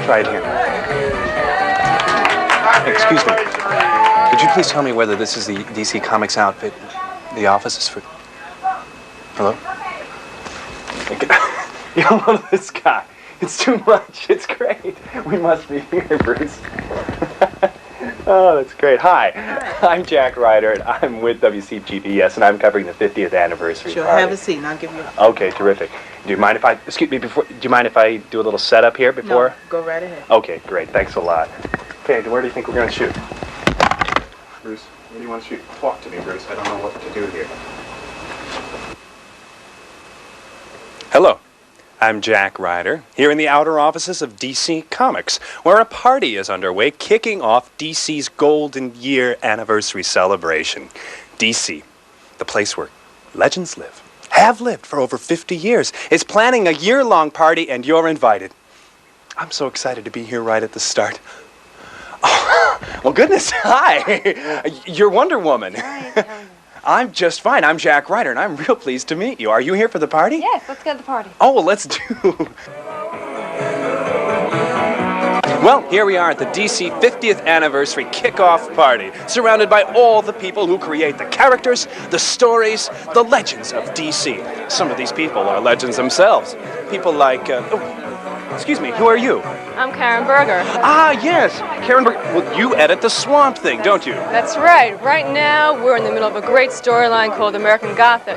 try it here. Excuse me. Could you please tell me whether this is the DC Comics outfit the office is for? Hello? You don't love this guy. It's too much. It's great. We must be here, Bruce. Oh, that's great. Hi. I'm Jack Ryder, and I'm with WZGBS, and I'm covering the 50th anniversary Sure, party. have a seat, and I'll give you Okay, terrific. Do you mind if I, excuse me, before, do you mind if I do a little setup here before? No, go right ahead. Okay, great. Thanks a lot. Okay, where do you think we're going to shoot? Bruce, where do you want to shoot? Talk to me, Bruce. I don't know what to do here. Hello. I'm Jack Ryder, here in the outer offices of DC Comics, where a party is underway kicking off DC's Golden Year Anniversary celebration. DC, the place where legends live, have lived for over 50 years, is planning a year-long party, and you're invited. I'm so excited to be here right at the start. Oh, well, goodness, hi. You're Wonder Woman. Hi. I'm just fine. I'm Jack Ryder, and I'm real pleased to meet you. Are you here for the party? Yes, let's go to the party. Oh, well, let's do. Well, here we are at the DC 50th Anniversary Kickoff Party, surrounded by all the people who create the characters, the stories, the legends of DC. Some of these people are legends themselves. People like, excuse me, who are you? I'm Karen Berger. Ah, yes, Karen Berger. Well, you edit the Swamp Thing, don't you? That's right. Right now, we're in the middle of a great storyline called American Gothic.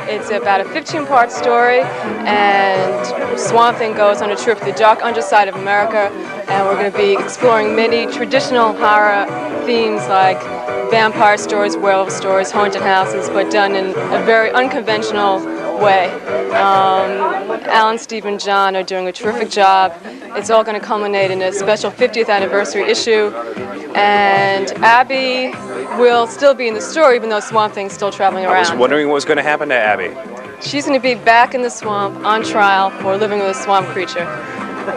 It's about a 15-part story, and Swamp Thing goes on a trip to the dark underside of America, and we're going to be exploring many traditional horror themes like vampire stories, werewolf stories, haunted houses, but done in a very unconventional way. Alan, Steve, and John are doing a terrific job. It's all going to culminate in a special 50th anniversary issue, and Abby will still be in the story even though Swamp Thing's still traveling around. I was wondering what was going to happen to Abby. She's going to be back in the swamp on trial for living with a swamp creature.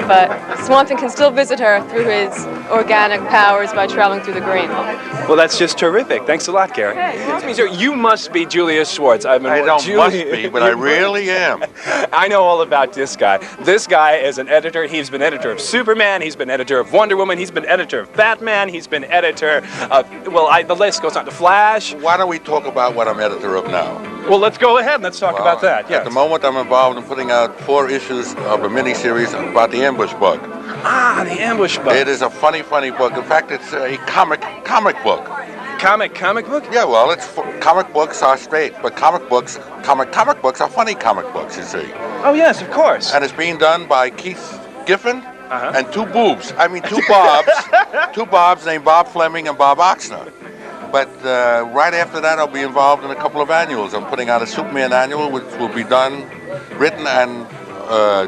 But Swamp Thing can still visit her through his organic powers by traveling through the green. Well, that's just terrific. Thanks a lot, Karen. Excuse me, sir, you must be Julius Schwartz. I don't must be, but I really am. I know all about this guy. This guy is an editor. He's been editor of Superman. He's been editor of Wonder Woman. He's been editor of Batman. He's been editor of, the list goes on to Flash. Why don't we talk about what I'm editor of now? Well, let's go ahead and let's talk about that. Yes. At the moment, I'm involved in putting out 4 issues of a miniseries about the ambush bug. Ah, the ambush bug. It is a funny book. In fact, it's a comic book. Comic book? Yeah, well, comic books are straight, but comic books are funny comic books, you see. Oh, yes, of course. And it's being done by Keith Giffen and 2 boobs. I mean, 2 Bobs. 2 Bobs named Bob Fleming and Bob Oxner. But right after that, I'll be involved in a couple of annuals. I'm putting out a Superman annual, which will be written and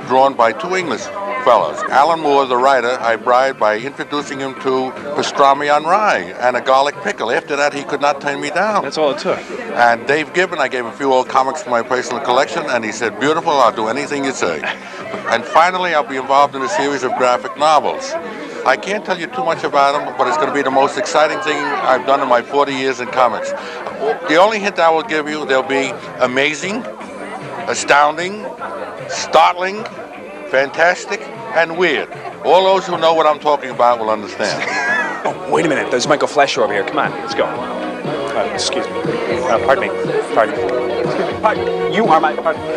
drawn by 2 English fellows. Alan Moore, the writer, I bribed by introducing him to pastrami on rye and a garlic pickle. After that, he could not turn me down. That's all it took. And Dave Gibbon, I gave him a few old comics from my personal collection, and he said, beautiful, I'll do anything you say. And finally, I'll be involved in a series of graphic novels. I can't tell you too much about them, but it's going to be the most exciting thing I've done in my 40 years in comics. The only hint I will give you, they'll be amazing, astounding, startling, fantastic, and weird. All those who know what I'm talking about will understand. Oh, wait a minute. There's Michael Fleischer over here. Come on, let's go. Excuse me. Pardon me. Pardon me. Excuse me. Pardon.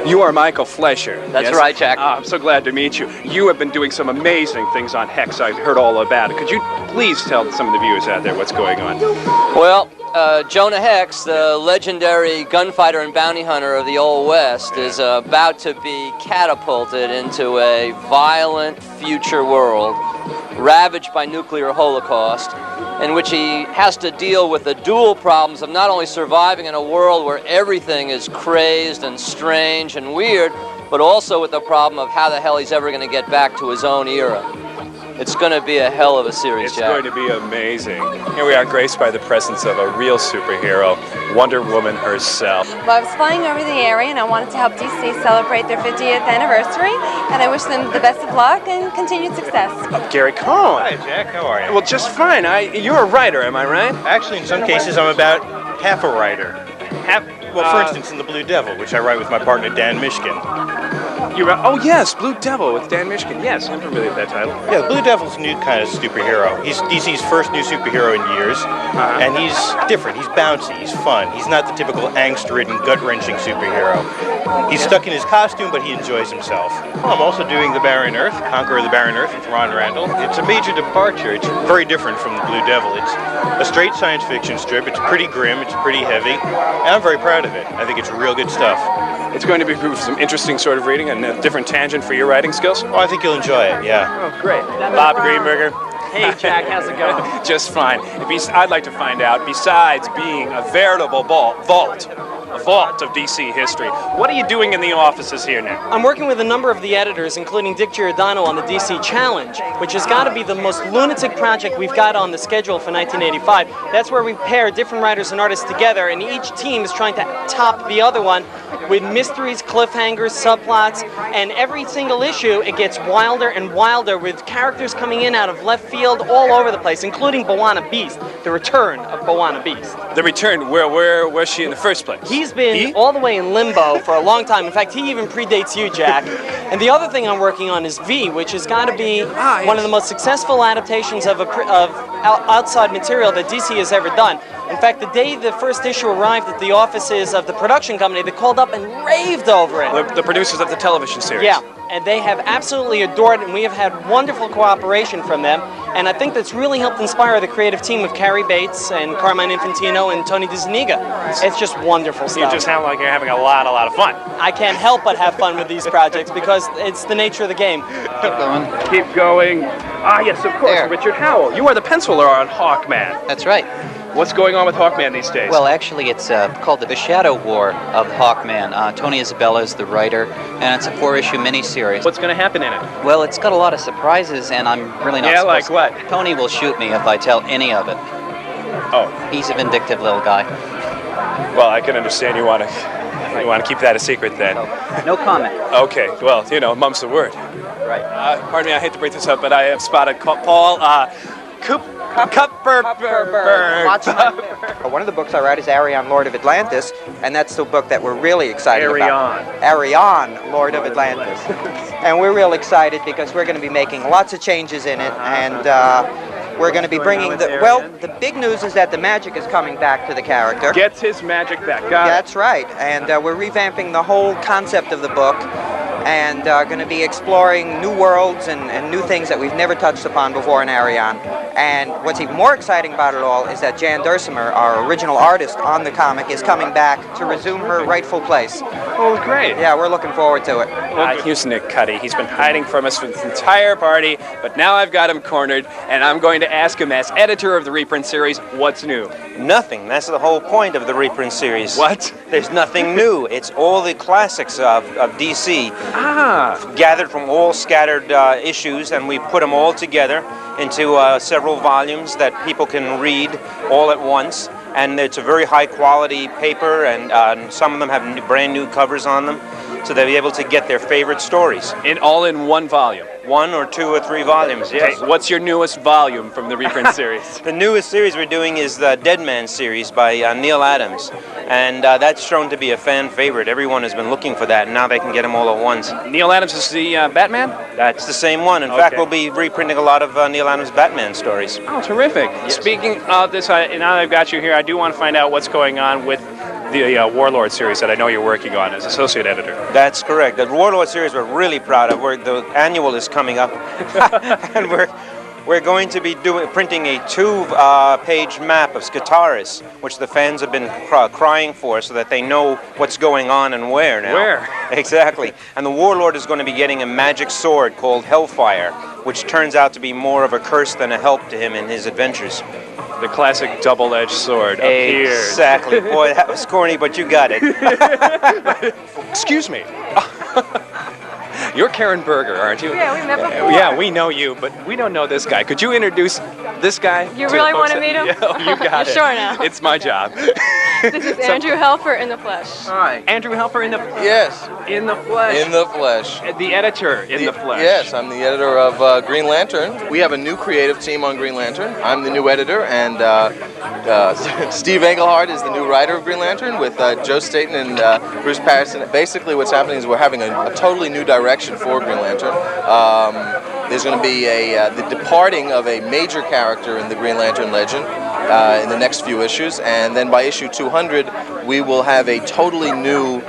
You are Michael Fleischer. That's yes? right, Jack. I'm so glad to meet you. You have been doing some amazing things on Hex. I've heard all about it. Could you please tell some of the viewers out there what's going on? Well, Jonah Hex, the legendary gunfighter and bounty hunter of the Old West, is about to be catapulted into a violent future world ravaged by nuclear holocaust, in which he has to deal with the dual problems of not only surviving in a world where everything is crazed and strange and weird, but also with the problem of how the hell he's ever going to get back to his own era. It's going to be a hell of a series, It's Jack. going to be amazing. Here we are, graced by the presence of a real superhero, Wonder Woman herself. Well, I was flying over the area, and I wanted to help DC celebrate their 50th anniversary, and I wish them the best of luck and continued success. Gary Cohn. Hi, Jack. How are you? Well, just fine. You're a writer, am I right? Actually, in some cases, I'm about half a writer. For instance, in The Blue Devil, which I write with my partner, Dan Mishkin. Oh yes, Blue Devil with Dan Mishkin. Yes, I'm familiar with that title. Yeah, the Blue Devil's a new kind of superhero. He's DC's first new superhero in years, and he's different. He's bouncy, he's fun. He's not the typical angst-ridden, gut-wrenching superhero. He's stuck in his costume, but he enjoys himself. Well, I'm also doing The Barren Earth, Conqueror of the Barren Earth with Ron Randall. It's a major departure. It's very different from the Blue Devil. It's a straight science fiction strip. It's pretty grim, it's pretty heavy, and I'm very proud of it. I think it's real good stuff. It's going to be some interesting sort of reading and a different tangent for your writing skills. Oh, I think you'll enjoy it, yeah. Oh, great. Bob Greenberger. Hey, Jack, how's it going? Just fine. I'd like to find out, besides being a veritable vault of DC history, what are you doing in the offices here now? I'm working with a number of the editors, including Dick Giordano, on the DC Challenge, which has got to be the most lunatic project we've got on the schedule for 1985. That's where we pair different writers and artists together, and each team is trying to top the other one with mysteries, cliffhangers, subplots, and every single issue it gets wilder and wilder with characters coming in out of left field all over the place, including B'wana Beast, the return of B'wana Beast. The return, where was she in the first place? He's been all the way in limbo for a long time. In fact, he even predates you, Jack. And the other thing I'm working on is V, which has got to be one of the most successful adaptations of outside material that DC has ever done. In fact, the day the first issue arrived at the offices of the production company, they called up and raved over it. The producers of the television series. Yeah, and they have absolutely adored it, and we have had wonderful cooperation from them. And I think that's really helped inspire the creative team of Carrie Bates and Carmine Infantino and Tony DeZuniga. It's just wonderful stuff. You just sound like you're having a lot of fun. I can't help but have fun with these projects because it's the nature of the game. Keep going. Keep going. Ah, yes, of course, There. Richard Howell. You are the penciler on Hawkman. That's right. What's going on with Hawkman these days? Well, actually, it's called The Shadow War of Hawkman. Tony Isabella is the writer, and it's a 4-issue miniseries. What's going to happen in it? Well, it's got a lot of surprises, and I'm really not like supposed what? Tony will shoot me if I tell any of it. Oh. He's a vindictive little guy. Well, I can understand you want to keep that a secret then. No comment. Okay, well, mum's the word. Right. Pardon me, I hate to break this up, but I have spotted Paul One of the books I write is Arion, Lord of Atlantis, and that's the book that we're really excited about. Arion, Lord of Atlantis. And we're real excited because we're going to be making lots of changes in it, and we're going to be bringing the big news is that the magic is coming back to the character. Gets his magic back. Got it. That's right, and we're revamping the whole concept of the book, and going to be exploring new worlds and new things that we've never touched upon before in Arion. And what's even more exciting about it all is that Jan Dersimer, our original artist on the comic, is coming back to resume her rightful place. Oh, great. Yeah, we're looking forward to it. Here's Nick Cuddy. He's been hiding from us for this entire party, but now I've got him cornered, and I'm going to ask him as editor of the reprint series, what's new? Nothing. That's the whole point of the reprint series. What? There's nothing new. It's all the classics of DC gathered from all scattered issues, and we put them all together into several volumes that people can read all at once. And it's a very high quality paper, and some of them have brand new covers on them, so they'll be able to get their favorite stories. All in one volume? 1 or 2 or 3 volumes, yes. Okay, what's your newest volume from the reprint series? The newest series we're doing is the Dead Man series by Neil Adams, and that's shown to be a fan favorite. Everyone has been looking for that, and now they can get them all at once. Neil Adams is the Batman? That's the same one. In fact, we'll be reprinting a lot of Neil Adams Batman stories. Oh, terrific. Yes. Speaking of this, now that I've got you here, I do want to find out what's going on with the Warlord series that I know you're working on as associate editor. That's correct. The Warlord series we're really proud of. The annual is coming up, and we're going to be printing a 2-page map of Skitaris, which the fans have been crying for, so that they know what's going on and where now. Where? Exactly. And the Warlord is going to be getting a magic sword called Hellfire, which turns out to be more of a curse than a help to him in his adventures. The classic double-edged sword appears. Exactly. Boy, that was corny, but you got it. Excuse me. You're Karen Berger, aren't you? Yeah, we met before. Yeah, we know you, but we don't know this guy. Could you introduce this guy. You to really the folks want to meet him? Yeah, oh, you got You're it. sure now? It's my job. This is Andrew Helfer in the flesh. Hi. Andrew Helfer in the Yes. in the flesh. In the flesh. The editor in the flesh. Yes, I'm the editor of Green Lantern. We have a new creative team on Green Lantern. I'm the new editor, and Steve Englehart is the new writer of Green Lantern with Joe Staten and Bruce Patterson. Basically, what's happening is we're having a totally new direction for Green Lantern. There's going to be the departing of a major character in the Green Lantern legend in the next few issues, and then by issue 200 we will have a totally new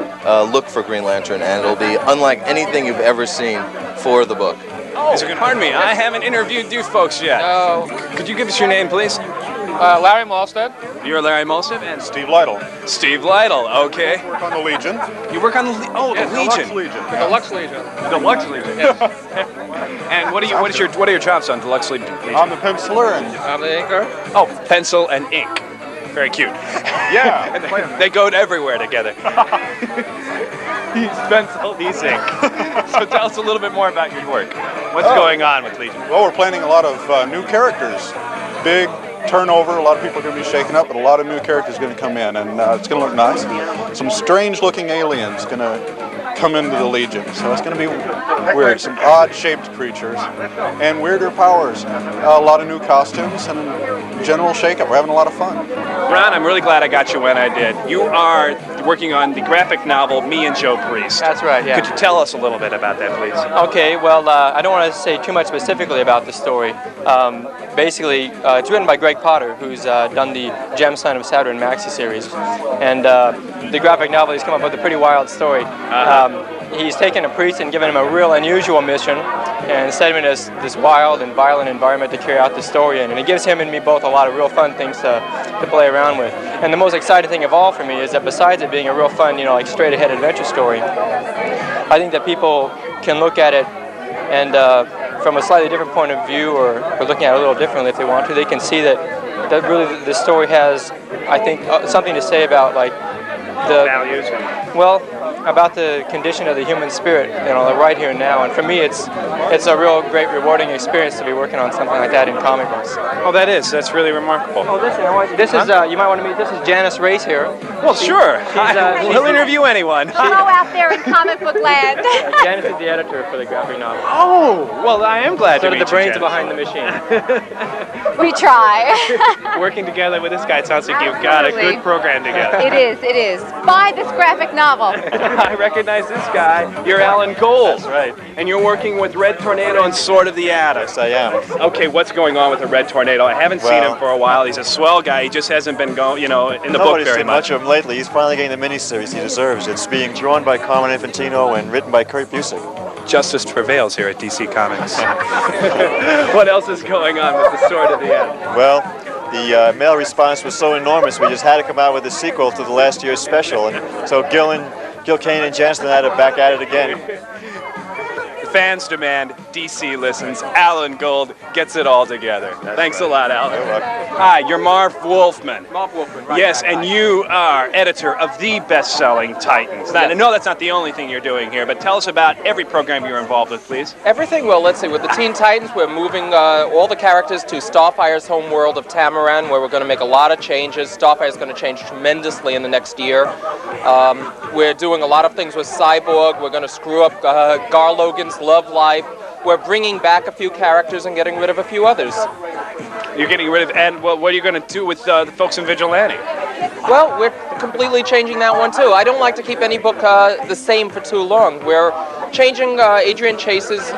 look for Green Lantern, and it'll be unlike anything you've ever seen for the book. Oh, pardon me, I haven't interviewed you folks yet. No. Could you give us your name, please? Larry Malstead. You're Larry Malstead? And Steve Lytle. Steve Lytle, okay. I work on the Legion. You work on the Legion. Legion. The Deluxe Legion. Deluxe Legion. And what are your jobs on Deluxe Legion? I'm the penciler and I'm the inker. Oh, pencil and ink. Very cute. Yeah. They go everywhere together. He's pencil, he's ink. So tell us a little bit more about your work. What's going on with Legion? Well, we're planning a lot of new characters. Big turnover, a lot of people are going to be shaken up, but a lot of new characters are going to come in, and it's going to look nice. Some strange-looking aliens going to come into the Legion, so it's going to be weird. Some odd-shaped creatures and weirder powers. A lot of new costumes and a general shake-up. We're having a lot of fun. Ron, I'm really glad I got you when I did. You are working on the graphic novel Me and Joe Priest. That's right, yeah. Could you tell us a little bit about that, please? Okay, well, I don't want to say too much specifically about the story. Basically, it's written by Greg Potter, who's done the Gem Son of Saturn maxi series. And the graphic novel, he's come up with a pretty wild story. He's taken a priest and given him a real unusual mission and set him in this wild and violent environment to carry out the story in. And it gives him and me both a lot of real fun things to play around with. And the most exciting thing of all for me is that besides it being a real fun, like straight-ahead adventure story, I think that people can look at it and from a slightly different point of view, or looking at it a little differently if they want to, they can see that really the story has, I think, something to say about the values. Well, about the condition of the human spirit, right here and now. And for me, it's a real great, rewarding experience to be working on something like that in comic books. Oh, that's really remarkable. Oh, this is you might want to meet. This is Janice Race here. Well, sure. We'll interview anyone. Go out there in comic book land. Janice is the editor for the graphic novel. Oh, well, I am glad to meet you, the brains Janice. behind the machine. We try. Working together with this guy, it sounds like you've got a good program together. It is. Buy this graphic novel. I recognize this guy. You're Alan Gold. That's right. And you're working with Red Tornado and Sword of the Atom. Yes, I am. Okay, what's going on with the Red Tornado? I haven't seen him for a while. He's a swell guy. He just hasn't been going, in the book very Nobody's seen much. much of him lately. He's finally getting the miniseries he deserves. It's being drawn by Carmen Infantino and written by Kurt Busiek. Justice prevails here at DC Comics. What else is going on with the Sword of the Atom? Well, the mail response was so enormous, we just had to come out with a sequel to the last year's special. And so Gil Kane and Jansen had to back at it again. Fans demand, DC listens. Alan Gold gets it all together. Thanks a lot, Alan. You're welcome. Hi, you're Marv Wolfman. Marv Wolfman, right. Yes, and you are editor of the best-selling Titans. Now, I know that's not the only thing you're doing here, but tell us about every program you're involved with, please. Everything, well, let's see, with the Teen Titans, we're moving all the characters to Starfire's home world of Tamaran, where we're going to make a lot of changes. Starfire's going to change tremendously in the next year. We're doing a lot of things with Cyborg. We're going to screw up Gar Logan's love life. We're bringing back a few characters and getting rid of a few others. You're getting rid of, and what are you going to do with the folks in Vigilante? Well, we're completely changing that one too. I don't like to keep any book the same for too long. We're changing Adrian Chase's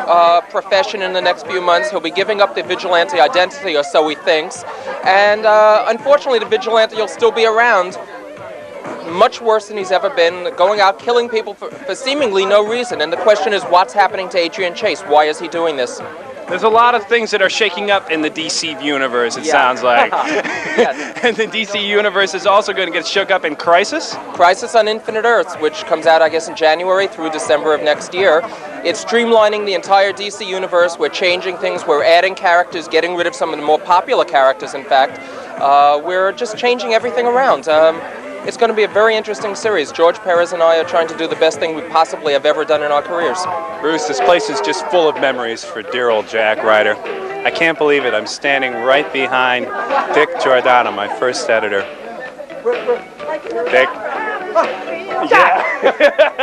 profession in the next few months. He'll be giving up the vigilante identity, or so he thinks. And unfortunately, the vigilante will still be around, much worse than he's ever been, going out killing people for seemingly no reason. And the question is, what's happening to Adrian Chase? Why is he doing this? There's a lot of things that are shaking up in the DC universe, it sounds like. Yes. And the DC universe is also going to get shook up in Crisis? Crisis on Infinite Earths, which comes out, I guess, in January through December of next year. It's streamlining the entire DC universe. We're changing things. We're adding characters, getting rid of some of the more popular characters, in fact. We're just changing everything around. It's going to be a very interesting series. George Perez and I are trying to do the best thing we possibly have ever done in our careers. Bruce, this place is just full of memories for dear old Jack Ryder. I can't believe it. I'm standing right behind Dick Giordano, my first editor. Dick. Yeah.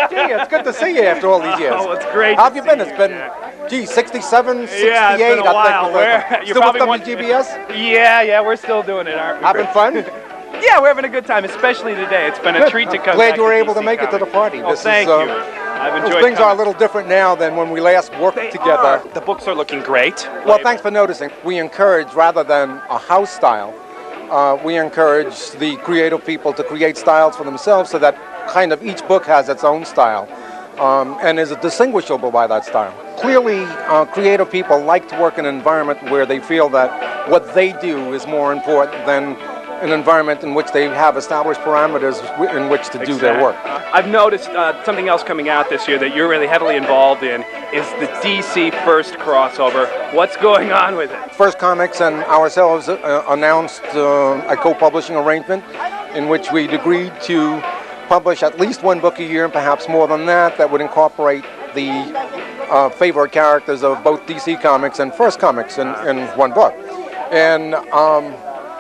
Gee, it's good to see you after all these years. Oh, it's great. How have you been? It's been, gee, 67, 68, yeah, it's been a while. Still with WZGBS? Yeah, we're still doing it, aren't we? Having fun? Yeah, we're having a good time, especially today. It's been a treat to come Glad back you were to able to DC make it to the party. Oh, thank you. I've enjoyed Things coming. are a little different now than when we last worked together. The books are looking great. Well, thanks for noticing. We encourage, rather than a house style, we encourage the creative people to create styles for themselves so that kind of each book has its own style and is distinguishable by that style. Clearly, creative people like to work in an environment where they feel that what they do is more important than an environment in which they have established parameters in which to do their work. I've noticed something else coming out this year that you're really heavily involved in is the DC First crossover. What's going on with it? First Comics and ourselves announced a co-publishing arrangement in which we'd agreed to publish at least one book a year and perhaps more than that would incorporate the favorite characters of both DC Comics and First Comics in one book. And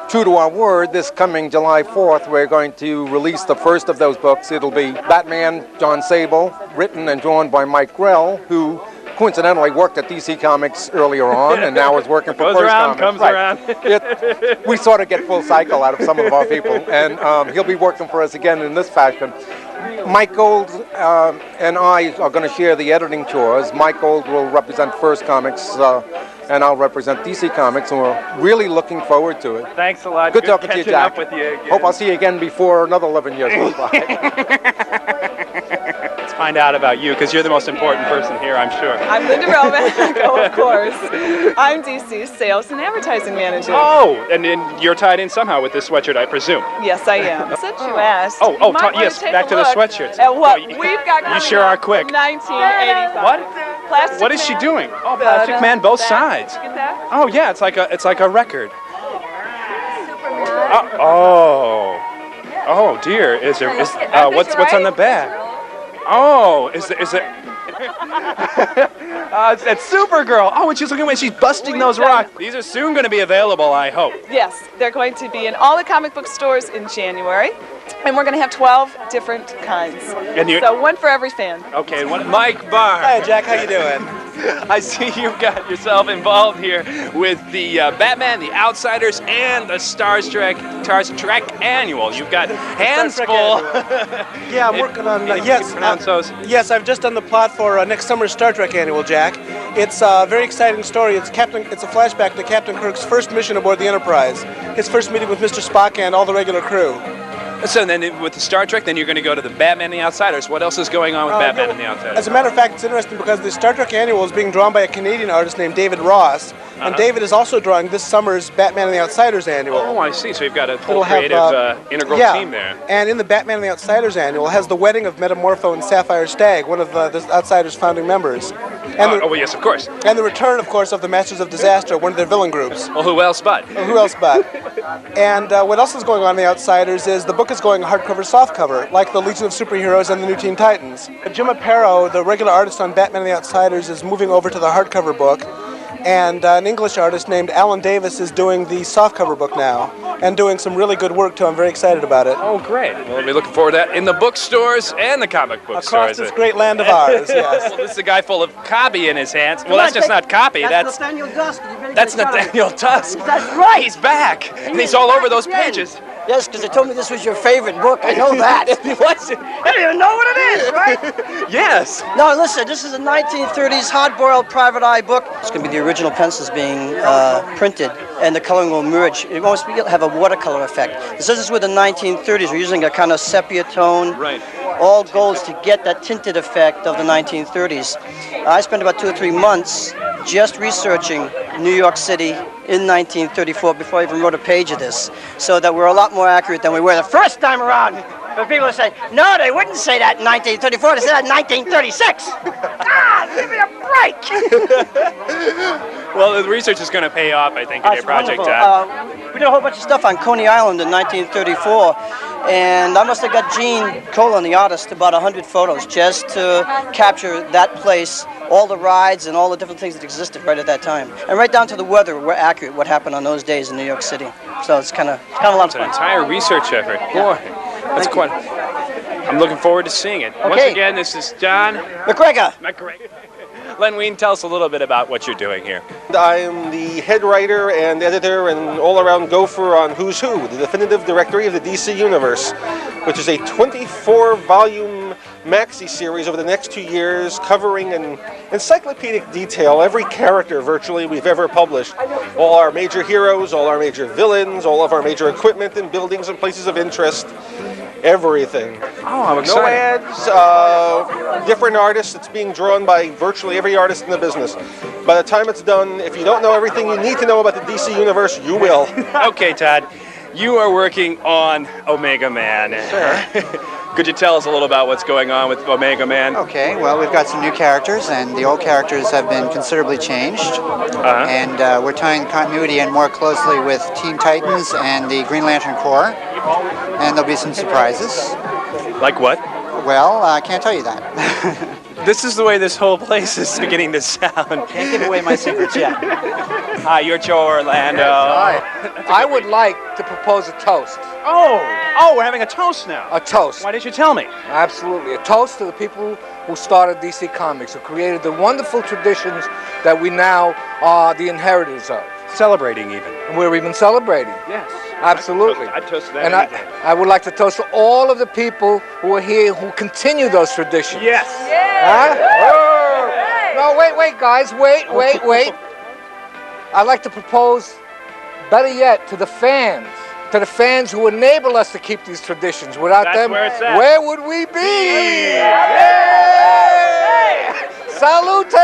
true to our word, this coming July 4th, we're going to release the first of those books. It'll be Batman, John Sable, written and drawn by Mike Grell, who coincidentally worked at DC Comics earlier on and now is working for First Comics. Comes around. We sort of get full cycle out of some of our people, and he'll be working for us again in this fashion. Mike Gold and I are going to share the editing chores. Mike Gold will represent First Comics, and I'll represent DC Comics, and we're really looking forward to it. Thanks a lot. Good talking to you, Jack. Up with you again. Hope I'll see you again before another 11 years goes by. Let's find out about you, because you're the most important person here, I'm sure. I'm Linda Roman, of course. I'm DC's Sales and Advertising Manager. Oh, and you're tied in somehow with this sweatshirt, I presume. Yes, I am. Since you asked, yes, back to the sweatshirts. At what we've got You sure are quick. 1985. What? Plastic What is she Man. doing? Oh, Plastic Man, both sides. Get that? Oh yeah, it's like a record. Oh dear, what's on the back? Oh, is it? It's Supergirl. Oh, and she's looking away. She's busting those rocks. These are soon going to be available, I hope. Yes, they're going to be in all the comic book stores in January, and we're going to have 12 different kinds. So one for every fan. Okay, Mike Barr. Hi, Jack. How you doing? I see you've got yourself involved here with the Batman, the Outsiders, and the Star Trek Annual. You've got hands full. Yeah, I'm working on. Yes, I've just done the plot for next summer's Star Trek Annual, Jack. It's a very exciting story. It's a flashback to Captain Kirk's first mission aboard the Enterprise. His first meeting with Mr. Spock and all the regular crew. So then with the Star Trek, then you're going to go to the Batman and the Outsiders. What else is going on with Batman and the Outsiders? As a matter of fact, it's interesting because the Star Trek Annual is being drawn by a Canadian artist named David Ross, and David is also drawing this summer's Batman and the Outsiders Annual. Oh, I see. So you've got a whole creative integral team there. And in the Batman and the Outsiders Annual has the wedding of Metamorpho and Sapphire Stagg, one of the Outsiders' founding members. And yes, of course. And the return, of course, of the Masters of Disaster, one of their villain groups. Well, who else but? And what else is going on in the Outsiders is the book is going hardcover, softcover, like the Legion of Superheroes and the New Teen Titans. Jim Aparo, the regular artist on Batman and the Outsiders, is moving over to the hardcover book. And an English artist named Alan Davis is doing the softcover book now and doing some really good work, too. I'm very excited about it. Oh, great. Well, we'll be looking forward to that in the bookstores and the comic book stores. Across this great land of ours, yes. Well, this is a guy full of copy in his hands. Well, that's just not copy. That's Nathaniel Dusk. That's Nathaniel Dusk. That's right. He's back. And he's all over those pages. Yes, because they told me this was your favorite book. I know that. What's it? I don't even know what it is, right? Yes. No, listen, this is a 1930s hard-boiled private eye book. It's going to be the original pencils being printed, and the coloring will merge. It won't have a watercolor effect. This is with the 1930s. We're using a kind of sepia tone. Right. All golds to get that tinted effect of the 1930s. I spent about 2 or 3 months just researching New York City in 1934 before I even wrote a page of this, so that we're a lot more accurate than we were the first time around. But people say, no, they wouldn't say that in 1934, they said that in 1936. Give me a break! Well, the research is going to pay off, I think, in your project. We did a whole bunch of stuff on Coney Island in 1934, And I must have got Gene Colan, the artist, about 100 photos just to capture that place, all the rides and all the different things that existed right at that time. And right down to the weather, we're accurate what happened on those days in New York City. So it's kind of a lot of fun. It's an entire research effort. Boy, that's quite... I'm looking forward to seeing it. Okay. Once again, this is John McGregor. Len Wein, tell us a little bit about what you're doing here. I'm the head writer and editor and all-around gopher on Who's Who, the definitive directory of the DC Universe, which is a 24-volume maxi series over the next 2 years covering in encyclopedic detail every character virtually we've ever published. All our major heroes, all our major villains, all of our major equipment and buildings and places of interest. Everything. Oh, I'm excited. No ads, different artists. It's being drawn by virtually every artist in the business. By the time it's done, if you don't know everything you need to know about the DC Universe, you will. Okay, Todd. You are working on Omega Man. Sure. Could you tell us a little about what's going on with Omega Man? Okay, well, we've got some new characters, and the old characters have been considerably changed. And we're tying continuity in more closely with Teen Titans and the Green Lantern Corps. And there'll be some surprises. Like what? Well, I can't tell you that. This is the way this whole place is beginning to sound. Can't give away my secrets yet. Hi, you're Joe Orlando. Yes, hi. I would like to propose a toast. Oh, we're having a toast now. A toast. Why didn't you tell me? Absolutely. A toast to the people who started DC Comics, who created the wonderful traditions that we now are the inheritors of. Celebrating even. And we're even celebrating. Yes. Absolutely. I'd toast that. And I would like to toast to all of the people who are here who continue those traditions. Yes. Huh? No, wait, guys. Wait. I'd like to propose, better yet, to the fans. To the fans who enable us to keep these traditions. Without them, where would we be? Yay! Salute!